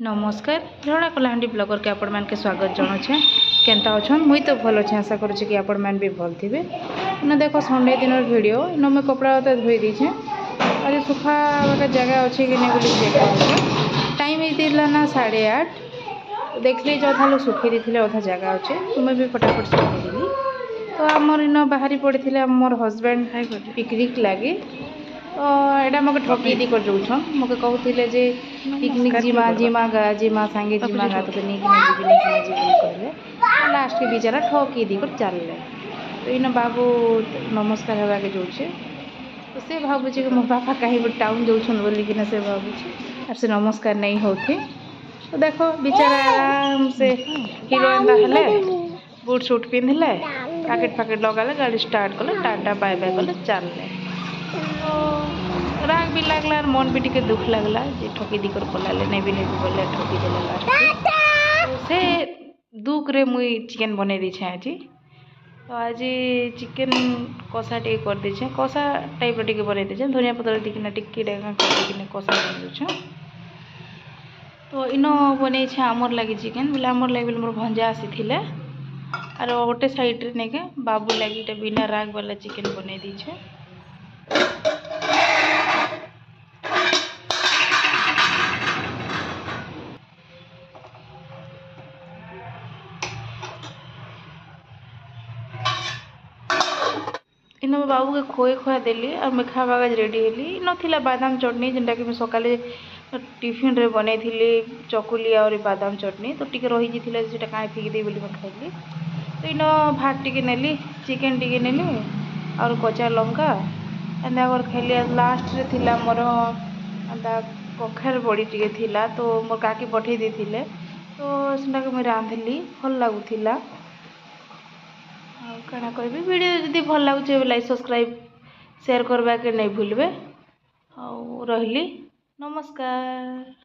नमस्कार झड़ा कलाहांडी ब्लॉगर के आपण मान के स्वागत जनाऊे केनता अच्छन मुई तो भल अच्छे आशा करुँचे कि आपण मैंने भी भल थे ना देखो संडे दिन वीडियो इन मैं कपड़ा तो धोई दीछे आज सुखा जगह अच्छे कि नहीं बोली चेक कर टाइम होता ना 8:30 देखली जो अधा लोग सुखी दी अधा जगह अच्छे मुझे भी फटाफट सुखीदेली तो आमर इन बाहरी पड़े मोर हजबैंड पिकनिक लगे तो यहाँ मोके ठकी दी कर जाऊन मोके कहते जे पिकनिक जीमा जीमा गा जीमा सांगे जीमा गा तो नहीं कहले लास्ट के बेचारा ठकी दी कर चलले तो इन बाबू नमस्कार हवा के जाऊे तो से भावुँ कि मो बापा कहीं टाउन जाऊन बोलिकिना से भावुँ और से नमस्कार नहीं होते तो देखो बेचारा आराम से हिरो एंता हेले बूट सूट पिंधले पैकेट पैकेट लगाले गाड़ी स्टार्ट कले टाटा बाय बाय कले चलले तो राग भी लगला और मन भी टिके दुख लगला जे ठकी दी कर पलाले नहीं भी बोले ठकी देले लास्ट तो से दुख रे मुई चिकन बने दीछे आज तो आज चिकन कषा टे कर दीछे कषा टाइप रे टिके बने दीछे धनिया पत्र टिके टिक्की डेगा कर कषा बन दीछे तो इन बने आमर लगी चिकन बोले आमर लगे बोले मोर भंजा आसी और गोटे साइड रे नहीं के बाबू लगी बिना राग वाला चिकन बने दीछे इन बाबू के खोए खुआ देली और मैं खावा रेडी हेली नथिला बादाम चटनी जेनटा कि मैं सकाले टिफिन रे बनै थी चकुली और बादाम चटनी तो टिके रही जाता कहीं फिकी बोली मैं खाइली तो इन भात टिके नेली चिकन टिके नेली और कच्चा लंका एंता कर खाइली लास्ट रे थिला मोर एंता कखार बड़ी टिके थिला तो मोर काकी पठे देथिले तो सेटा मुझे रांधिली भल लगुला कणा कहबी वीडियो जदि भल लगुचे लाइक सब्सक्राइब शेयर करवा के नहीं भूलबे। रही नमस्कार।